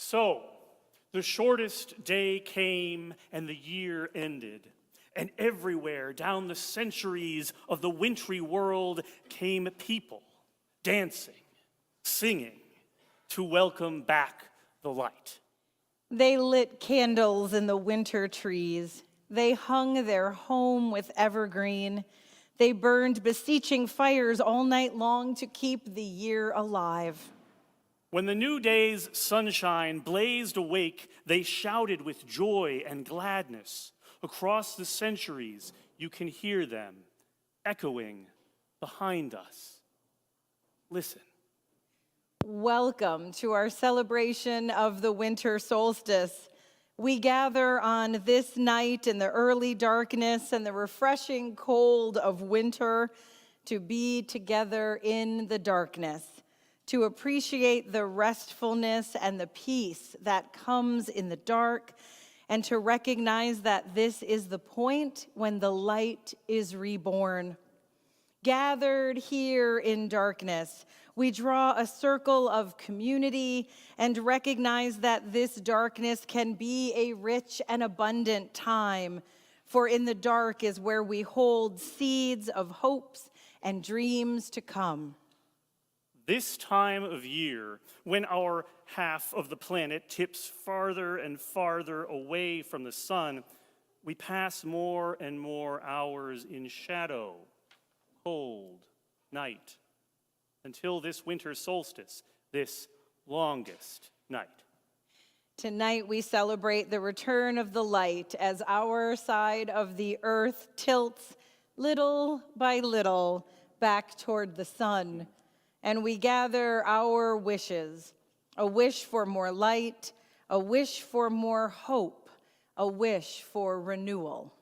So, the shortest day came and the year ended, and everywhere down the centuries of the wintry world came people, dancing, singing, to welcome back the light. They lit candles in the winter trees. They hung their home with evergreen. They burned beseeching fires all night long to keep the year alive. When the new day's sunshine blazed awake, they shouted with joy and gladness. Across the centuries, you can hear them echoing behind us. Listen. Welcome to our celebration of the winter solstice. We gather on this night in the early darkness and the refreshing cold of winter to be together in the darkness, to appreciate the restfulness and the peace that comes in the dark, and to recognize that this is the point when the light is reborn. Gathered here in darkness, we draw a circle of community and recognize that this darkness can be a rich and abundant time, for in the dark is where we hold seeds of hopes and dreams to come. This time of year, when our half of the planet tips farther and farther away from the sun, we pass more and more hours in shadow, cold, night, until this winter solstice, this longest night. Tonight we celebrate the return of the light as our side of the earth tilts little by little back toward the sun. And we gather our wishes, a wish for more light, a wish for more hope, a wish for renewal.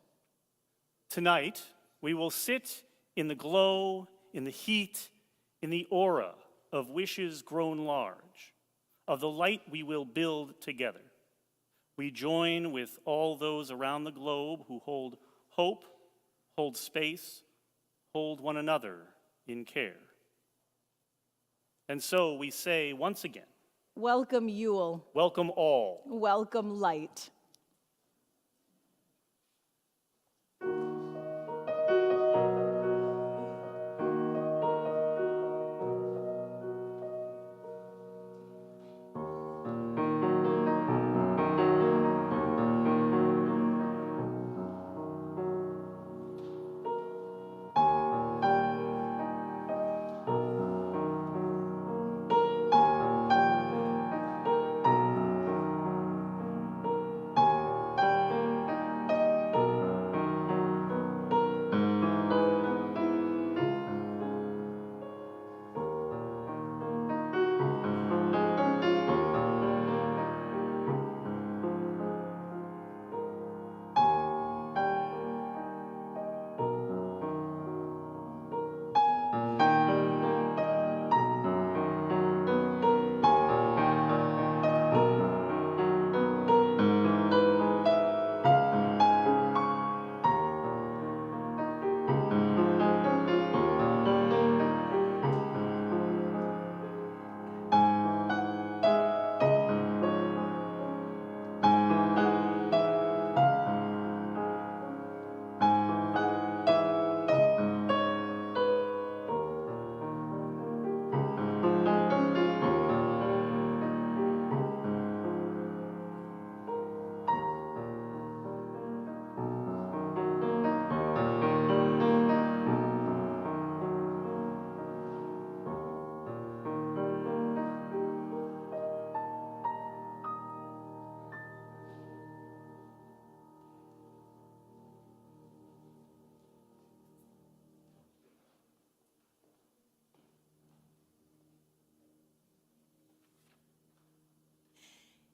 Tonight, we will sit in the glow, in the heat, in the aura of wishes grown large, of the light we will build together. We join with all those around the globe who hold hope, hold space, hold one another in care. And so we say once again, Welcome Yule. Welcome all. Welcome light.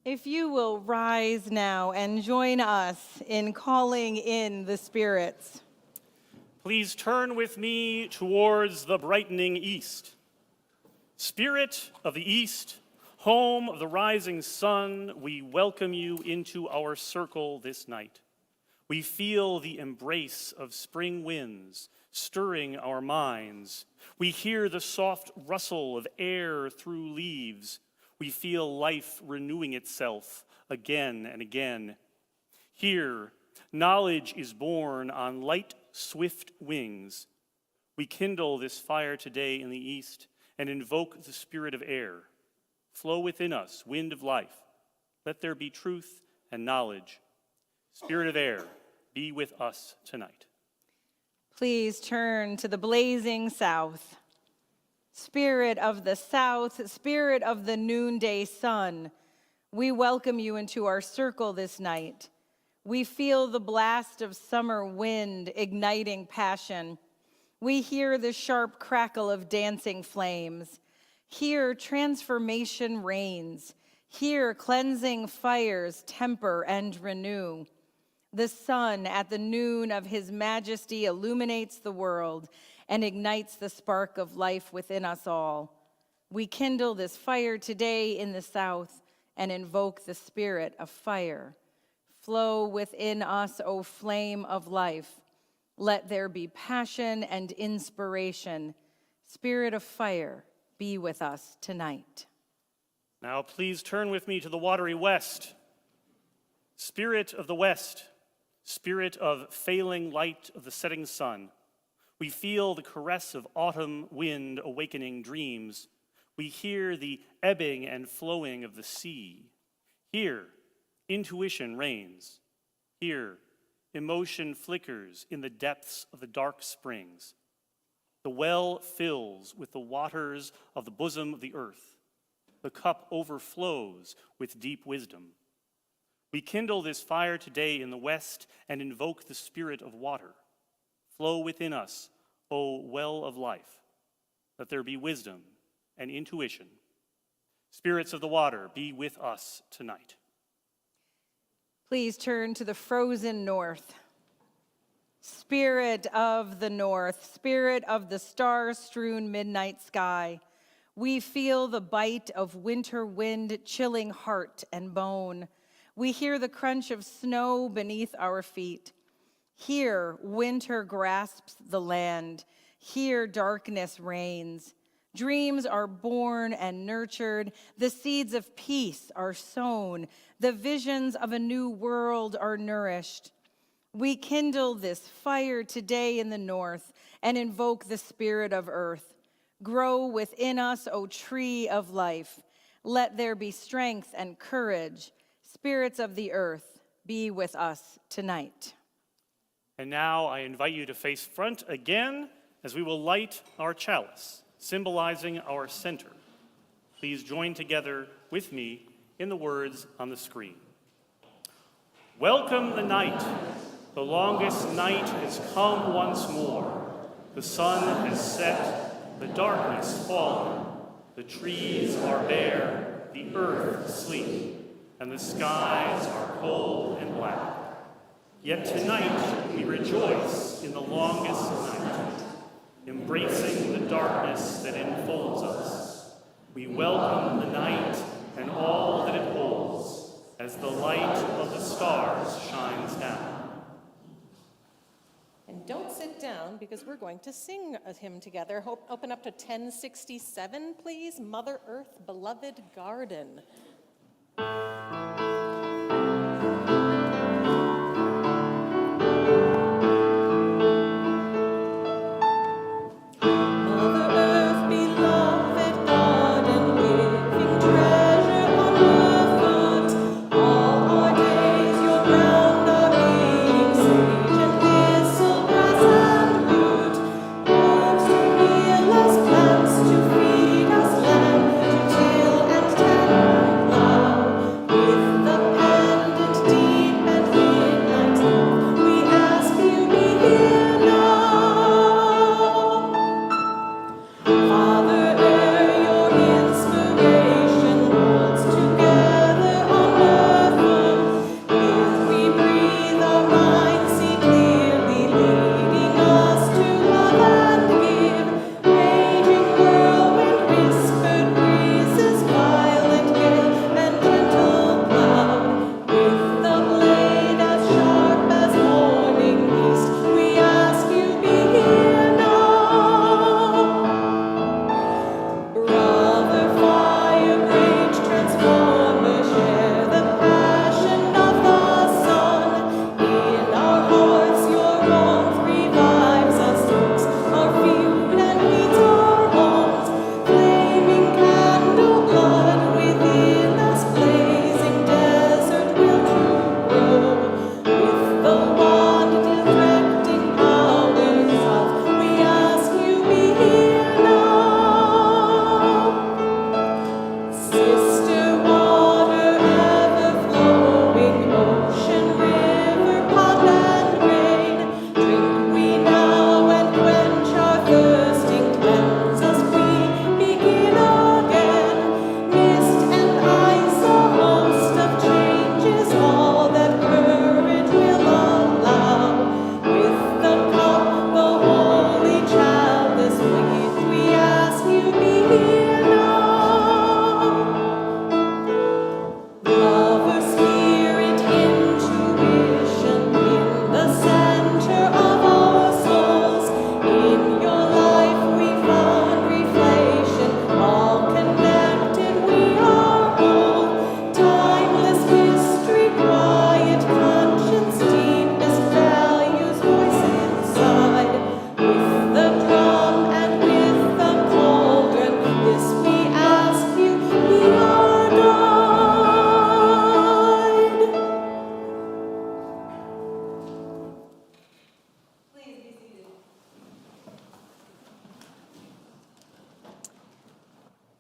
If you will rise now and join us in calling in the spirits. Please turn with me towards the brightening east. Spirit of the east, home of the rising sun, we welcome you into our circle this night. We feel the embrace of spring winds stirring our minds. We hear the soft rustle of air through leaves. We feel life renewing itself again and again. Here, knowledge is born on light, swift wings. We kindle this fire today in the east and invoke the spirit of air. Flow within us, wind of life. Let there be truth and knowledge. Spirit of air, be with us tonight. Please turn to the blazing south. Spirit of the south, spirit of the noonday sun, we welcome you into our circle this night. We feel the blast of summer wind igniting passion. We hear the sharp crackle of dancing flames. Here transformation reigns. Here cleansing fires temper and renew. The sun at the noon of his majesty illuminates the world and ignites the spark of life within us all. We kindle this fire today in the south and invoke the spirit of fire. Flow within us, O flame of life. Let there be passion and inspiration. Spirit of fire, be with us tonight. Now please turn with me to the watery west. Spirit of the west, spirit of failing light of the setting sun. We feel the caress of autumn wind awakening dreams. We hear the ebbing and flowing of the sea. Here, intuition reigns. Here, emotion flickers in the depths of the dark springs. The well fills with the waters of the bosom of the earth. The cup overflows with deep wisdom. We kindle this fire today in the west and invoke the spirit of water. Flow within us, O well of life. Let there be wisdom and intuition. Spirits of the water, be with us tonight. Please turn to the frozen north. Spirit of the north, spirit of the star-strewn midnight sky, we feel the bite of winter wind chilling heart and bone. We hear the crunch of snow beneath our feet. Here, winter grasps the land. Here, darkness reigns. Dreams are born and nurtured. The seeds of peace are sown. The visions of a new world are nourished. We kindle this fire today in the north and invoke the spirit of earth. Grow within us, O tree of life. Let there be strength and courage. Spirits of the earth, be with us tonight. And now I invite you to face front again as we will light our chalice, symbolizing our center. Please join together with me in the words on the screen. Welcome the night. The longest night has come once more. The sun has set, the darkness fallen. The trees are bare, the earth asleep, and the skies are cold and black. Yet tonight we rejoice in the longest night, embracing the darkness that enfolds us. We welcome the night and all that it holds as the light of the stars shines down. And don't sit down because we're going to sing a hymn together. Open up to 1067, please. Mother Earth, Beloved Garden.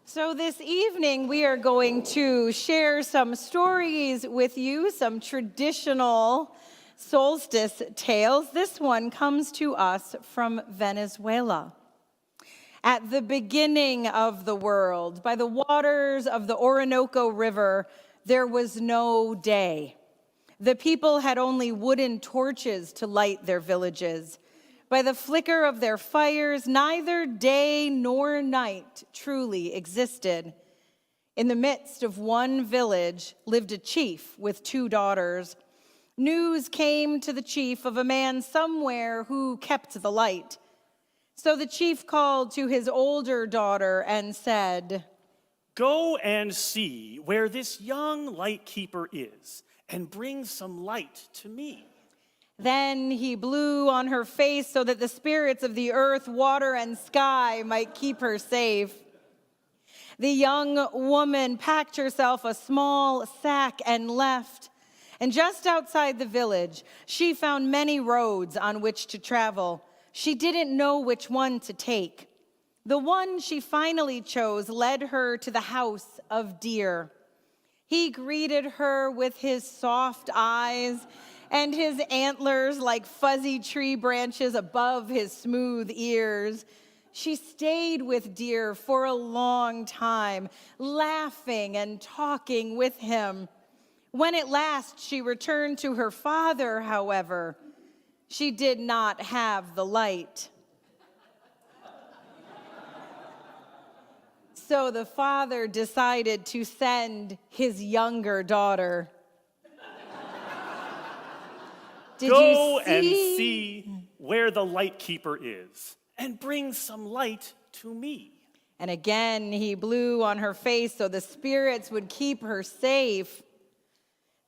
So this evening, we are going to share some stories with you, some traditional solstice tales. This one comes to us from Venezuela. At the beginning of the world, by the waters of the Orinoco River, there was no day. The people had only wooden torches to light their villages. By the flicker of their fires, neither day nor night truly existed. In the midst of one village lived a chief with 2 daughters. News came to the chief of a man somewhere who kept the light. So the chief called to his older daughter and said, "Go and see where this young light keeper is, and bring some light to me." Then he blew on her face so that the spirits of the earth, water, and sky might keep her safe. The young woman packed herself a small sack and left. And just outside the village, she found many roads on which to travel. She didn't know which one to take. The one she finally chose led her to the house of Deer. He greeted her with his soft eyes and his antlers like fuzzy tree branches above his smooth ears. She stayed with Deer for a long time, laughing and talking with him. When at last she returned to her father, however, she did not have the light. So the father decided to send his younger daughter. Did Go you and see where the light keeper is, and bring some light to me. And again he blew on her face so the spirits would keep her safe.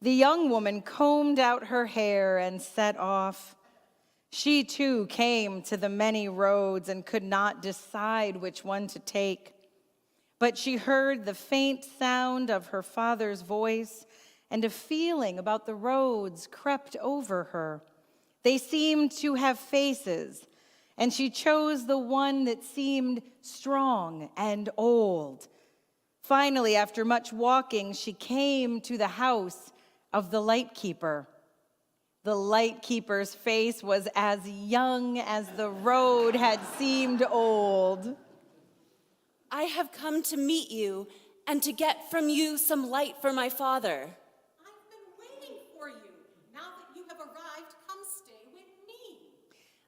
The young woman combed out her hair and set off. She too came to the many roads and could not decide which one to take. But she heard the faint sound of her father's voice, and a feeling about the roads crept over her. They seemed to have faces, and she chose the one that seemed strong and old. Finally, after much walking, she came to the house of the light keeper. The light keeper's face was as young as the road had seemed old. "I have come to meet you and to get from you some light for my father." I've been waiting for you. Now that you have arrived, come stay with me.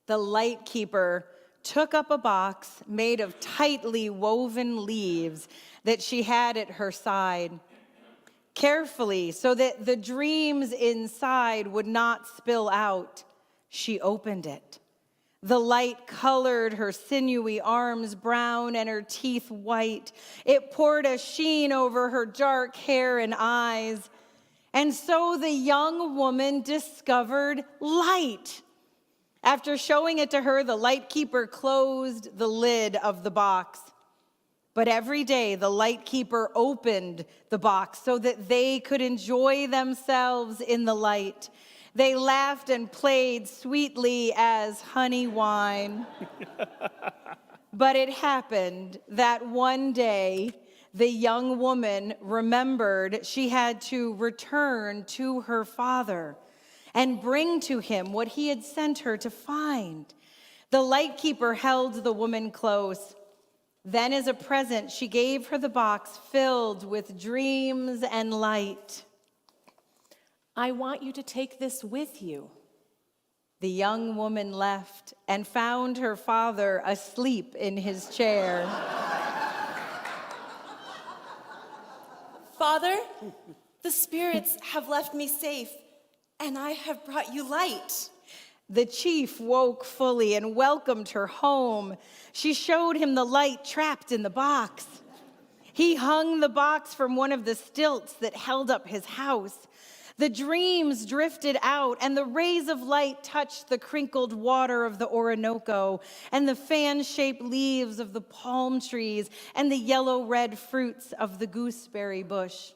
The light keeper took up a box made of tightly woven leaves that she had at her side. Carefully, so that the dreams inside would not spill out, she opened it. The light colored her sinewy arms brown and her teeth white. It poured a sheen over her dark hair and eyes. And so the young woman discovered light. After showing it to her, the light keeper closed the lid of the box. But every day, the light keeper opened the box so that they could enjoy themselves in the light. They laughed and played sweetly as honey wine. But it happened that one day, the young woman remembered she had to return to her father and bring to him what he had sent her to find. The light keeper held the woman close. Then, as a present, she gave her the box filled with dreams and light. I want you to take this with you. The young woman left and found her father asleep in his chair. "Father, the spirits have left me safe, and I have brought you light." The chief woke fully and welcomed her home. She showed him the light trapped in the box. He hung the box from one of the stilts that held up his house. The dreams drifted out, and the rays of light touched the crinkled water of the Orinoco, and the fan-shaped leaves of the palm trees, and the yellow-red fruits of the gooseberry bush.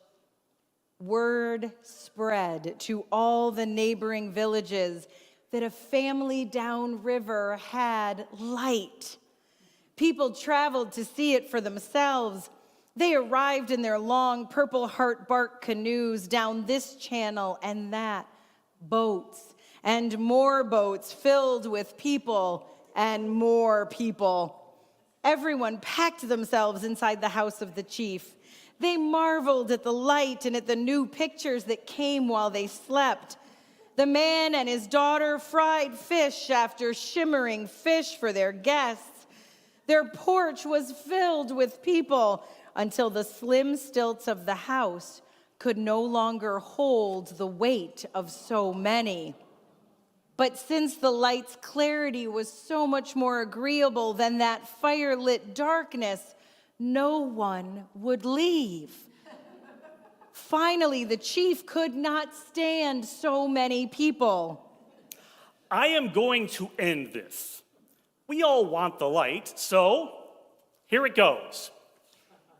Word spread to all the neighboring villages that a family downriver had light. People traveled to see it for themselves. They arrived in their long Purple Heart bark canoes down this channel and that, boats and more boats filled with people and more people. Everyone packed themselves inside the house of the chief. They marveled at the light and at the new pictures that came while they slept. The man and his daughter fried fish after shimmering fish for their guests. Their porch was filled with people until the slim stilts of the house could no longer hold the weight of so many. But since the light's clarity was so much more agreeable than that fire-lit darkness, no one would leave. Finally, the chief could not stand so many people. I am going to end this. We all want the light, so here it goes.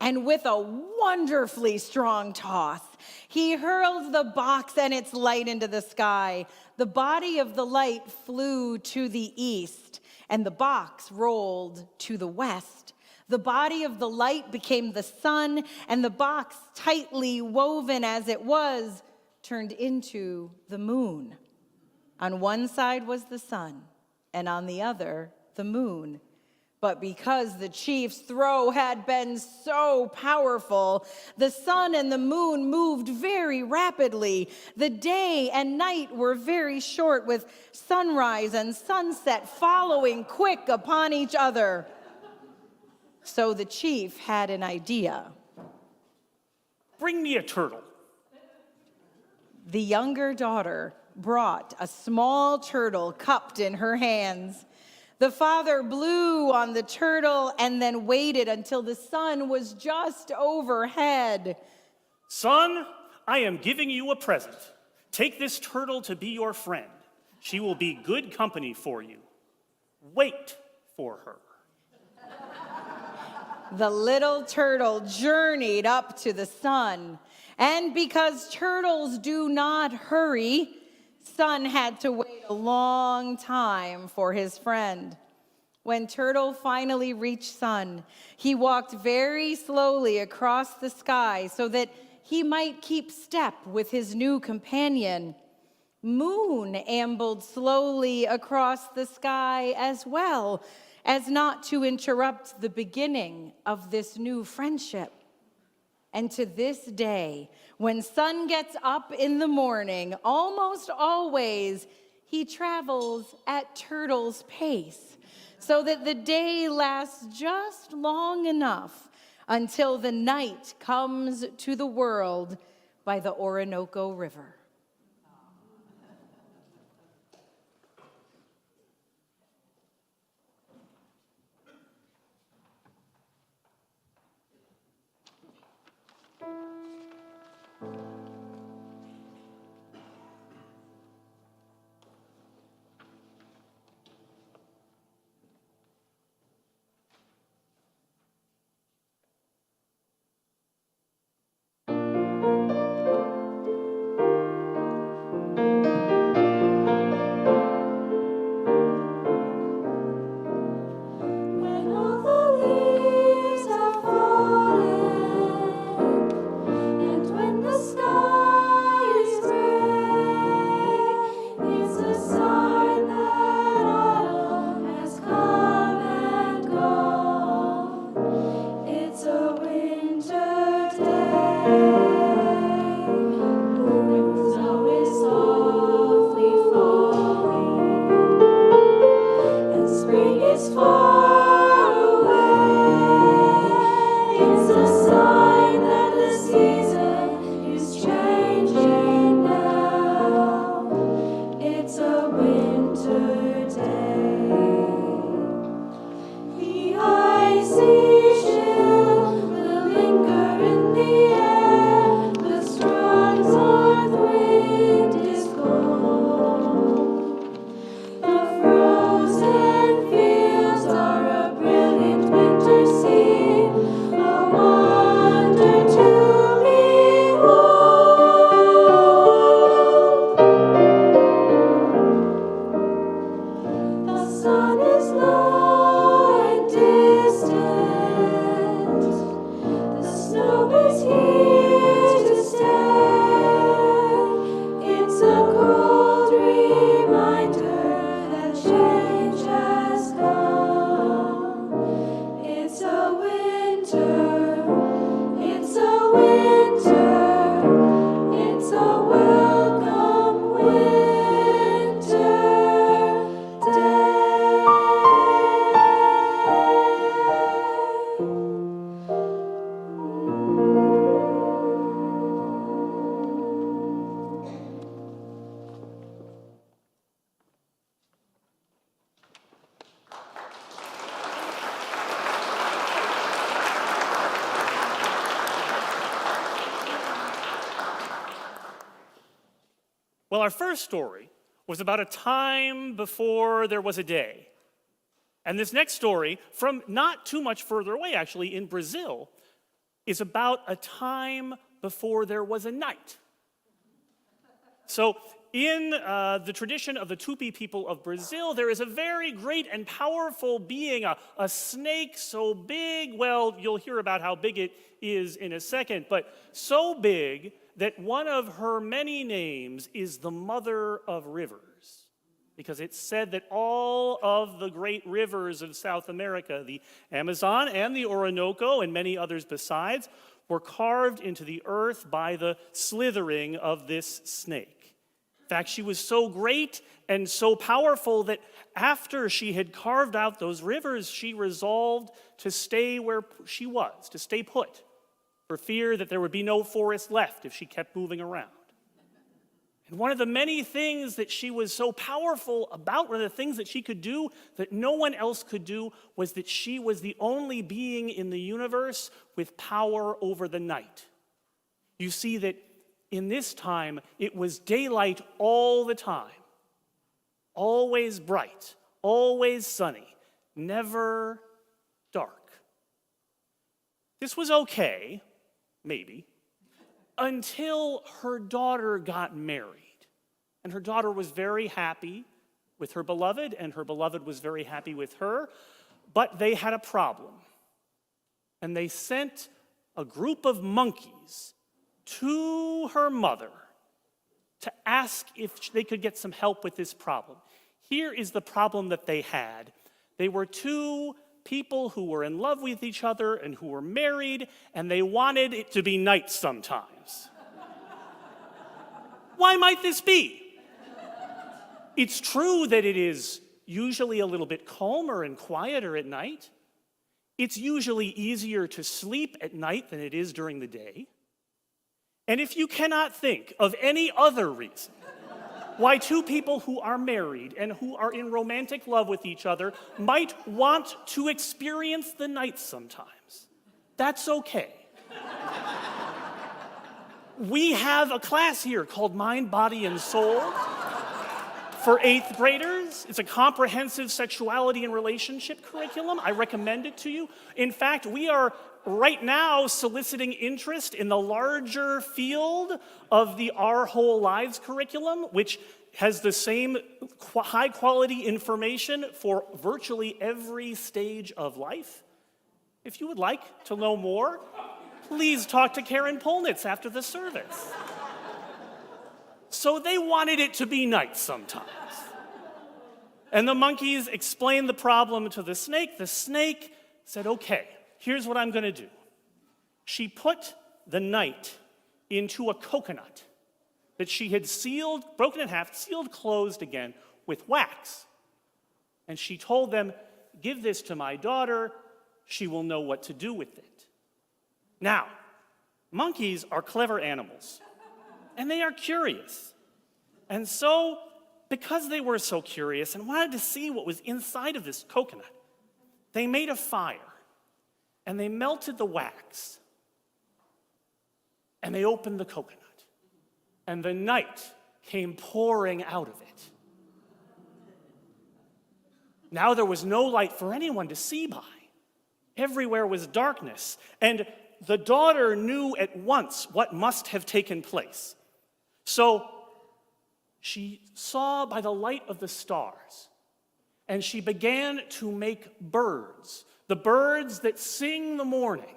And with a wonderfully strong toss, he hurled the box and its light into the sky. The body of the light flew to the east, and the box rolled to the west. The body of the light became the sun, and the box, tightly woven as it was, turned into the moon. On one side was the sun, and on the other, the moon. But because the chief's throw had been so powerful, the sun and the moon moved very rapidly. The day and night were very short, with sunrise and sunset following quick upon each other. So the chief had an idea. Bring me a turtle. The younger daughter brought a small turtle cupped in her hands. The father blew on the turtle and then waited until the sun was just overhead. Son, I am giving you a present. Take this turtle to be your friend. She will be good company for you. Wait for her. The little turtle journeyed up to the sun, and because turtles do not hurry, Sun had to wait a long time for his friend. When Turtle finally reached Sun, he walked very slowly across the sky so that he might keep step with his new companion. Moon ambled slowly across the sky as well, as not to interrupt the beginning of this new friendship. And to this day, when Sun gets up in the morning, almost always he travels at Turtle's pace, so that the day lasts just long enough until the night comes to the world by the Orinoco River. Well, our first story was about a time before there was a day. And this next story, from not too much further away, actually, in Brazil, is about a time before there was a night. So, in the tradition of the Tupi people of Brazil, there is a very great and powerful being, a snake so big, well, you'll hear about how big it is in a second, but so big that one of her many names is the Mother of Rivers. Because it's said that all of the great rivers of South America, the Amazon and the Orinoco and many others besides, were carved into the earth by the slithering of this snake. In fact, she was so great and so powerful that after she had carved out those rivers, she resolved to stay where she was, to stay put, for fear that there would be no forest left if she kept moving around. And one of the many things that she was so powerful about, one of the things that she could do that no one else could do, was that she was the only being in the universe with power over the night. You see that in this time, it was daylight all the time, always bright, always sunny, never dark. This was okay, maybe, until her daughter got married. And her daughter was very happy with her beloved, and her beloved was very happy with her, but they had a problem. And they sent a group of monkeys to her mother to ask if they could get some help with this problem. Here is the problem that they had. They were two people who were in love with each other and who were married, and they wanted it to be night sometimes. Why might this be? It's true that it is usually a little bit calmer and quieter at night. It's usually easier to sleep at night than it is during the day. And if you cannot think of any other reason why two people who are married and who are in romantic love with each other might want to experience the night sometimes, that's okay. We have a class here called Mind, Body, and Soul for 8th graders. It's a comprehensive sexuality and relationship curriculum. I recommend it to you. In fact, we are right now soliciting interest in the larger field of the Our Whole Lives curriculum, which has the same high-quality information for virtually every stage of life. If you would like to know more, please talk to Karen Polnitz after the service. So they wanted it to be night sometimes. And the monkeys explained the problem to the snake. The snake said, okay, here's what I'm going to do. She put the night into a coconut that she had sealed, broken in half, sealed closed again with wax. And she told them, give this to my daughter, she will know what to do with it. Now, monkeys are clever animals, and they are curious. And so, because they were so curious and wanted to see what was inside of this coconut, they made a fire, and they melted the wax, and they opened the coconut, and the night came pouring out of it. Now there was no light for anyone to see by. Everywhere was darkness, and the daughter knew at once what must have taken place. So she saw by the light of the stars, and she began to make birds, the birds that sing the morning,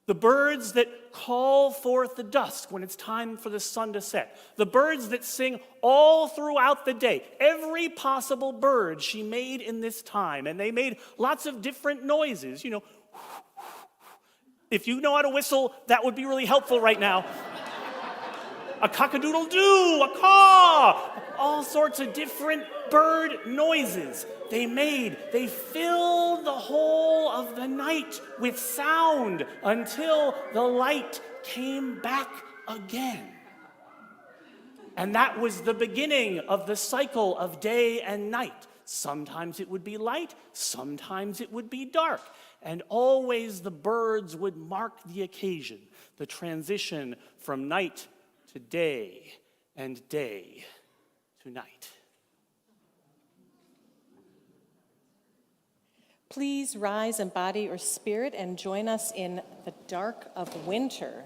the birds that call forth the dusk when it's time for the sun to set, the birds that sing all throughout the day. Every possible bird she made in this time, and they made lots of different noises. You know, if you know how to whistle, that would be really helpful right now. A cock-a-doodle-doo, a caw, all sorts of different bird noises they made. They filled the whole of the night with sound until the light came back again. And that was the beginning of the cycle of day and night. Sometimes it would be light, sometimes it would be dark. And always the birds would mark the occasion, the transition from night to day and day tonight. Please rise in body or spirit and join us in the dark of winter.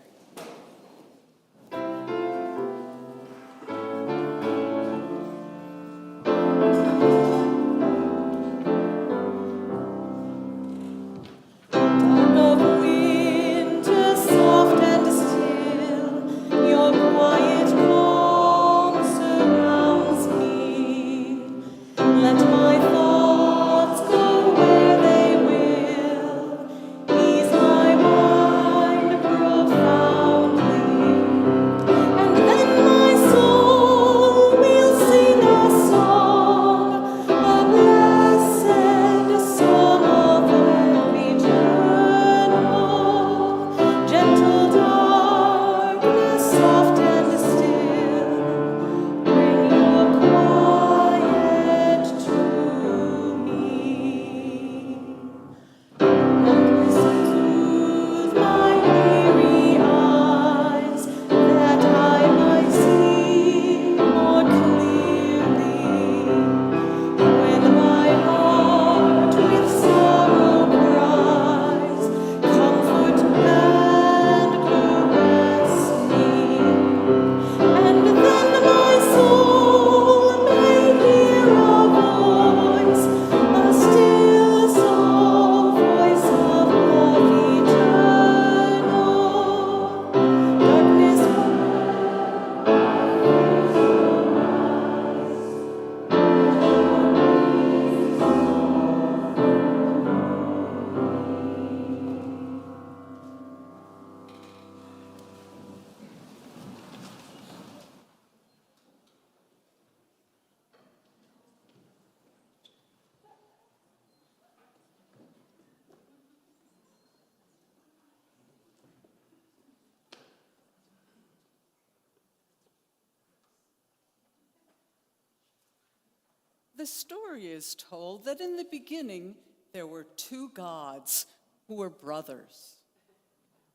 The story is told that in the beginning there were two gods who were brothers.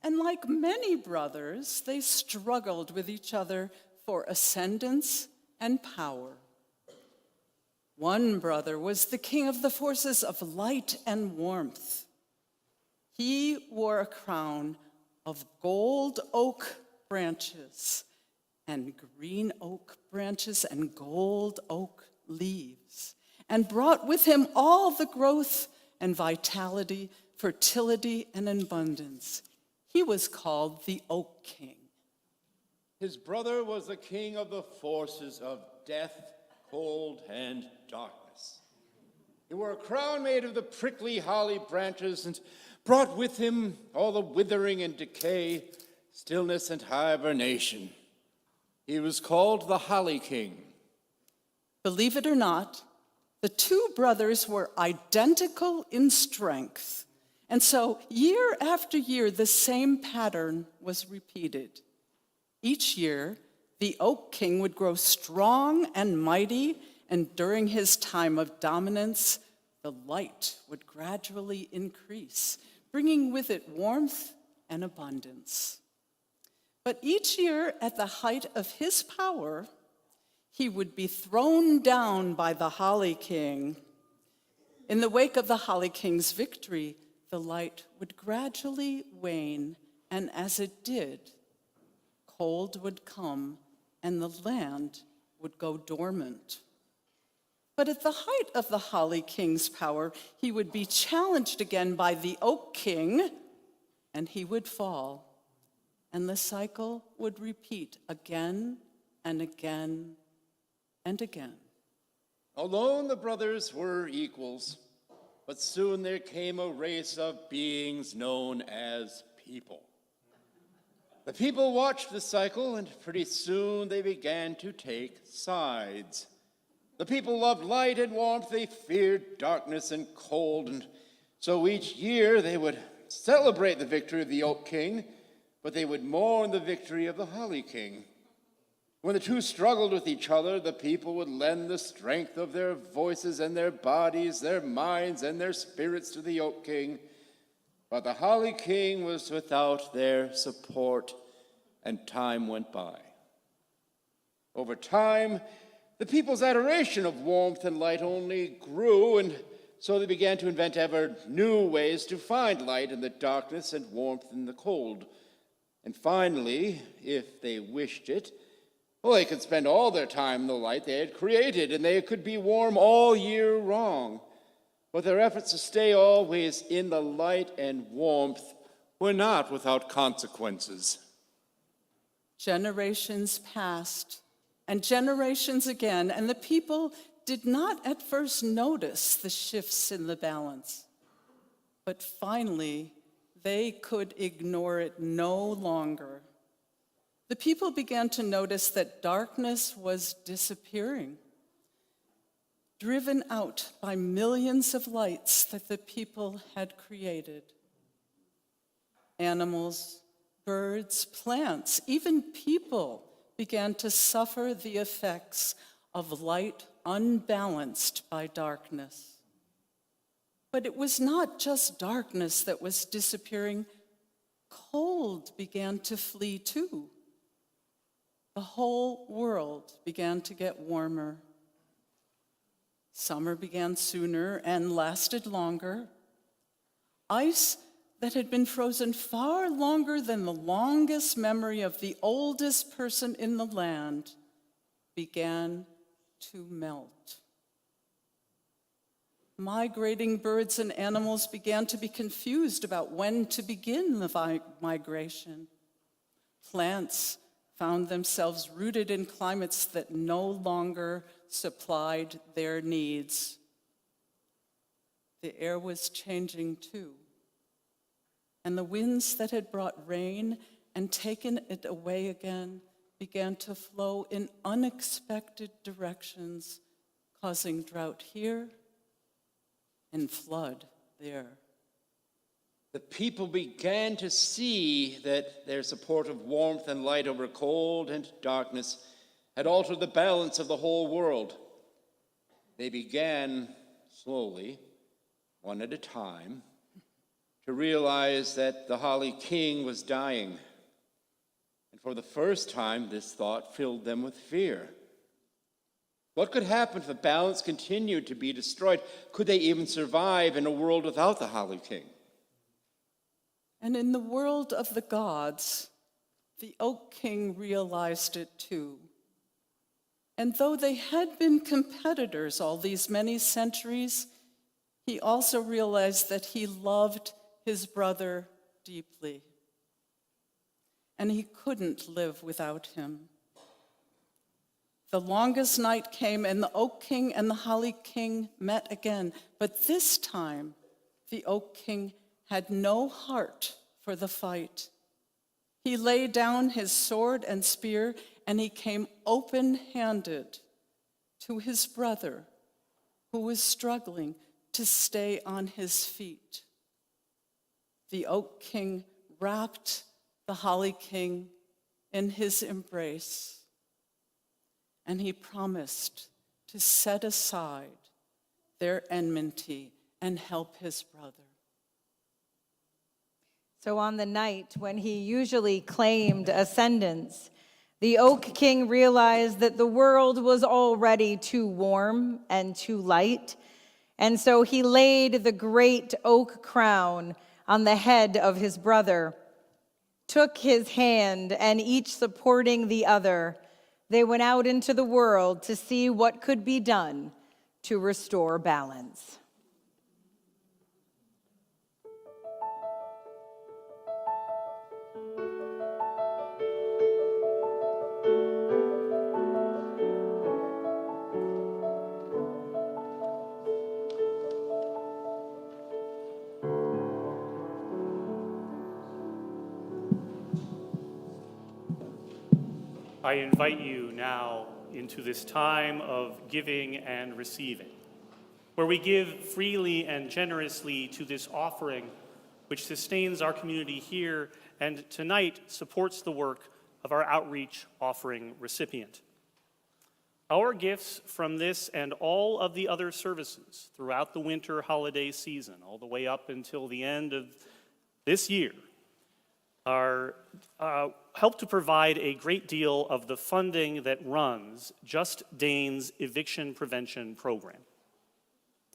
And like many brothers, they struggled with each other for ascendance and power. One brother was the king of the forces of light and warmth. He wore a crown of gold oak branches and green oak branches and gold oak leaves, and brought with him all the growth and vitality, fertility, and abundance. He was called the Oak King. His brother was the king of the forces of death, cold, and darkness. He wore a crown made of the prickly holly branches and brought with him all the withering and decay, stillness and hibernation. He was called the Holly King. Believe it or not, the two brothers were identical in strength. And so year after year, the same pattern was repeated. Each year, the Oak King would grow strong and mighty, and during his time of dominance, the light would gradually increase, bringing with it warmth and abundance. But each year, at the height of his power, he would be thrown down by the Holly King. In the wake of the Holly King's victory, the light would gradually wane, and as it did, cold would come and the land would go dormant. But at the height of the Holly King's power, he would be challenged again by the Oak King, and he would fall. And the cycle would repeat again and again and again. Alone the brothers were equals, but soon there came a race of beings known as people. The people watched the cycle, and pretty soon they began to take sides. The people loved light and warmth, they feared darkness and cold, and so each year they would celebrate the victory of the Oak King, but they would mourn the victory of the Holly King. When the two struggled with each other, the people would lend the strength of their voices and their bodies, their minds and their spirits to the Oak King. But the Holly King was without their support, and time went by. Over time, The people's adoration of warmth and light only grew, and so they began to invent ever new ways to find light in the darkness and warmth in the cold. And finally, if they wished it, well, they could spend all their time in the light they had created, and they could be warm all year long. But their efforts to stay always in the light and warmth were not without consequences. Generations passed, and generations again, and the people did not at first notice the shifts in the balance. But finally, they could ignore it no longer. The people began to notice that darkness was disappearing, driven out by millions of lights that the people had created. Animals, birds, plants, even people began to suffer the effects of light unbalanced by darkness. But it was not just darkness that was disappearing. Cold began to flee too. The whole world began to get warmer. Summer began sooner and lasted longer. Ice that had been frozen far longer than the longest memory of the oldest person in the land began to melt. Migrating birds and animals began to be confused about when to begin the migration. Plants found themselves rooted in climates that no longer supplied their needs. The air was changing too, and the winds that had brought rain and taken it away again began to flow in unexpected directions, causing drought here and flood there. The people began to see that their support of warmth and light over cold and darkness had altered the balance of the whole world. They began slowly, one at a time, to realize that the Holly King was dying. And for the first time, this thought filled them with fear. What could happen if the balance continued to be destroyed? Could they even survive in a world without the Holly King? And in the world of the gods, the Oak King realized it too. And though they had been competitors all these many centuries, he also realized that he loved his brother deeply. And he couldn't live without him. The longest night came, and the Oak King and the Holly King met again. But this time, the Oak King had no heart for the fight. He laid down his sword and spear, and he came open-handed to his brother, who was struggling to stay on his feet. The Oak King wrapped the Holly King in his embrace, and he promised to set aside their enmity and help his brother. So on the night when he usually claimed ascendance, the Oak King realized that the world was already too warm and too light, and so he laid the great oak crown on the head of his brother, took his hand, and each supporting the other, they went out into the world to see what could be done to restore balance. I invite you now into this time of giving and receiving, where we give freely and generously to this offering which sustains our community here and tonight supports the work of our outreach offering recipient. Our gifts from this and all of the other services throughout the winter holiday season, all the way up until the end of this year, are help to provide a great deal of the funding that runs Just Dane's eviction prevention program.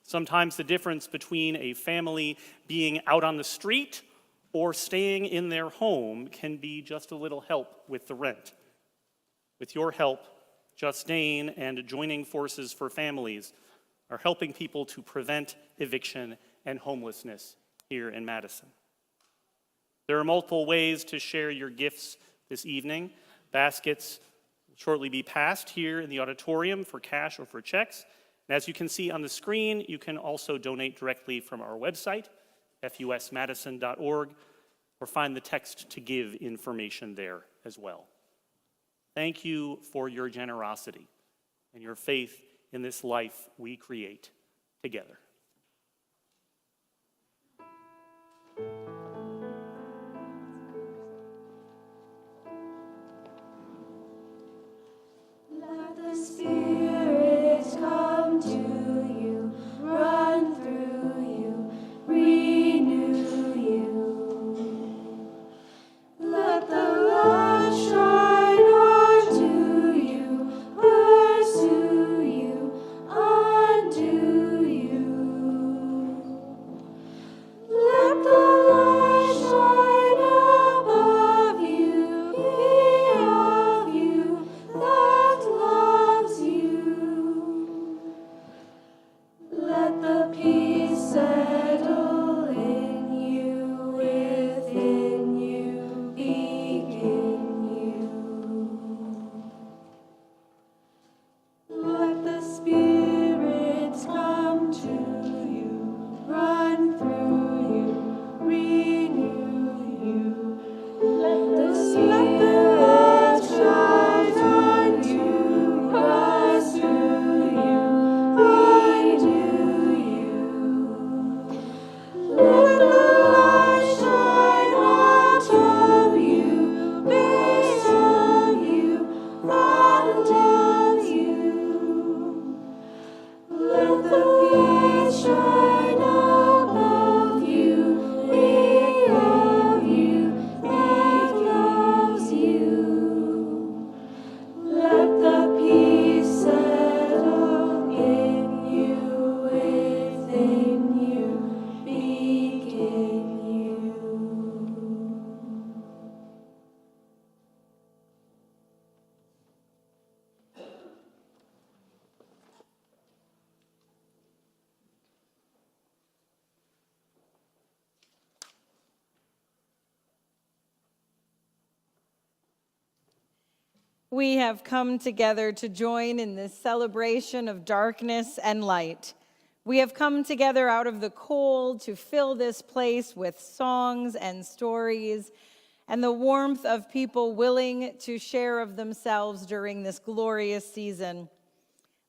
Sometimes the difference between a family being out on the street or staying in their home can be just a little help with the rent. With your help, Just Dane and Joining Forces for Families are helping people to prevent eviction and homelessness here in Madison. There are multiple ways to share your gifts this evening. Baskets will shortly be passed here in the auditorium for cash or for checks. And as you can see on the screen, you can also donate directly from our website, fusmadison.org, or find the text to give information there as well. Thank you for your generosity and your faith in this life we create together. Let the Spirit come to you, run through you, renew you. Let the light shine onto you, pursue you, undo you. Let the light shine above you, be of you, that loves you. Let the peace settle in you, within you, begin you. Let the spirits come to you, run through you, renew you. Let the spirits shine on you, pursue you, undo you. Let the light shine out of you, base of you, and of you. Let the peace shine above you, be of you, that loves you. Let the peace settle in you, within you, begin you. We have come together to join in this celebration of darkness and light. We have come together out of the cold to fill this place with songs and stories and the warmth of people willing to share of themselves during this glorious season.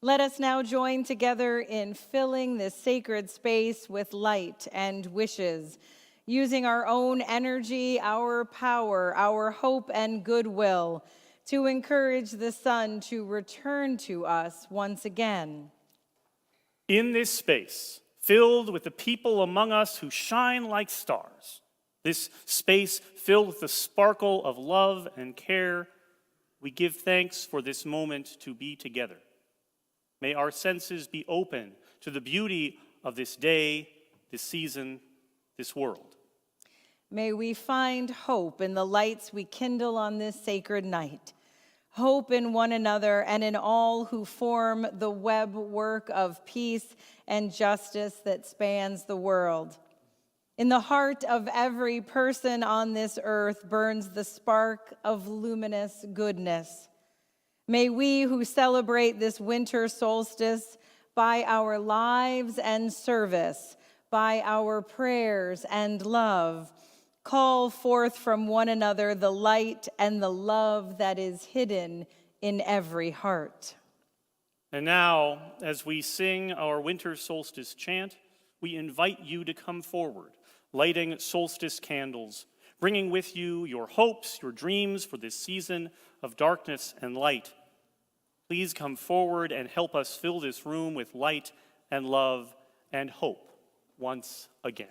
Let us now join together in filling this sacred space with light and wishes, using our own energy, our power, our hope and goodwill to encourage the sun to return to us once again. In this space, filled with the people among us who shine like stars, this space filled with the sparkle of love and care, we give thanks for this moment to be together. May our senses be open to the beauty of this day, this season, this world. May we find hope in the lights we kindle on this sacred night, hope in one another and in all who form the web work of peace and justice that spans the world. In the heart of every person on this earth burns the spark of luminous goodness. May we who celebrate this winter solstice by our lives and service, by our prayers and love, call forth from one another the light and the love that is hidden in every heart. And now, as we sing our winter solstice chant, we invite you to come forward, lighting solstice candles, bringing with you your hopes, your dreams for this season of darkness and light. Please come forward and help us fill this room with light and love and hope once again.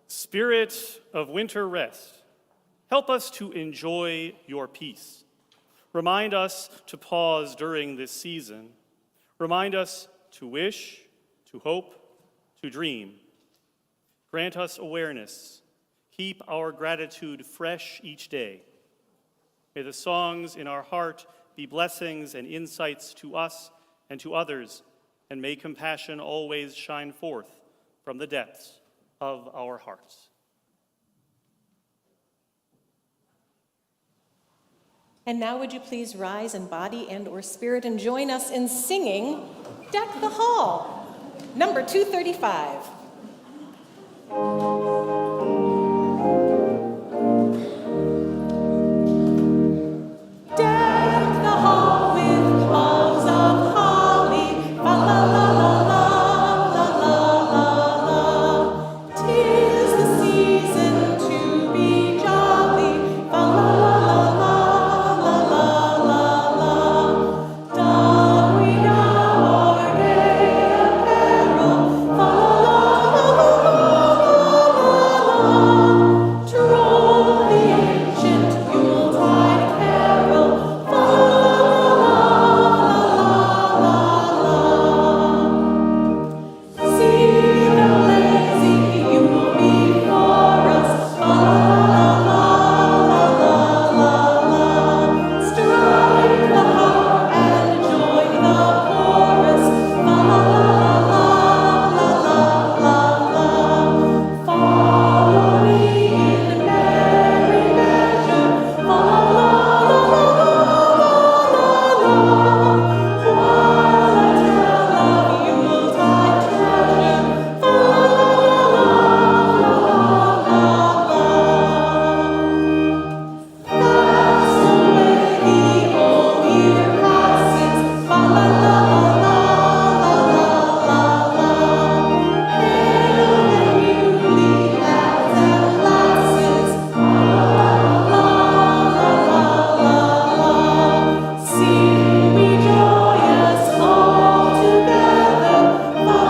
Spirit of winter rest, help us to enjoy your peace. Remind us to pause during this season. Remind us to wish, to hope, to dream. Grant us awareness. Keep our gratitude fresh each day. May the songs in our heart be blessings and insights to us and to others, and may compassion always shine forth from the depths of our hearts. And now would you please rise in body and or spirit and join us in singing Deck the Hall, number 235. Deck the hall with boughs of holly, fa la la la la la la la la. 'Tis the season to be jolly, fa la la la la la la la. Don we now our gay apparel, fa la la la la la la. Troll the ancient Yuletide carol, fa la la la la la. See the blazing Yule before us, fa la la la la. Strike the harp and join the chorus, fa la la la. Follow me in merry measure, fa la. While I tell of Yuletide treasure, fa la. Fast away the old year passes, fa la. Hail the newly lads and lasses, la. Sing we joyous all together, la.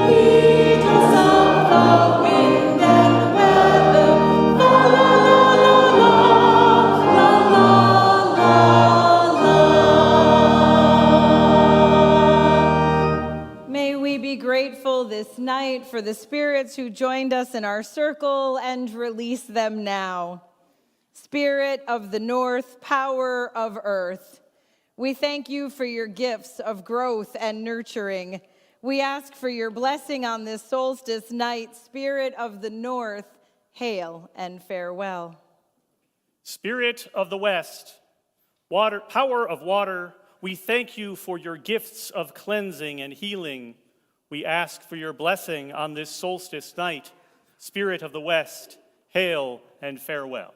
Beat us of the wind and weather, la. May we be grateful this night for the spirits who joined us in our circle and release them now. Spirit of the North, power of earth, we thank you for your gifts of growth and nurturing. We ask for your blessing on this solstice night. Spirit of the North, hail and farewell. Spirit of the West, water, power of water, We thank you for your gifts of cleansing and healing. We ask for your blessing on this solstice night. Spirit of the West, hail and farewell.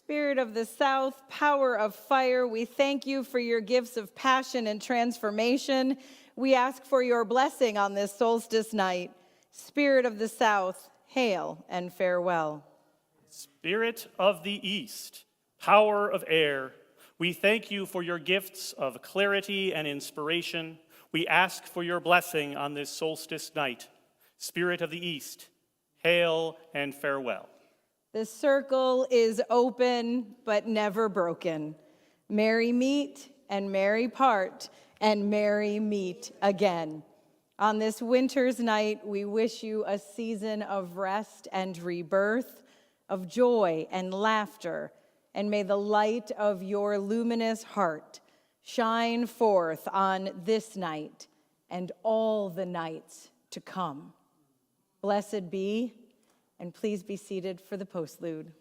Spirit of the South, power of fire, we thank you for your gifts of passion and transformation. We ask for your blessing on this solstice night. Spirit of the South, hail and farewell. Spirit of the East, power of air, we thank you for your gifts of clarity and inspiration. We ask for your blessing on this solstice night. Spirit of the East, hail and farewell. The circle is open but never broken. Merry meet and merry part and merry meet again. On this winter's night, we wish you a season of rest and rebirth, of joy and laughter, and may the light of your luminous heart shine forth on this night and all the nights to come. Blessed be, and please be seated for the postlude.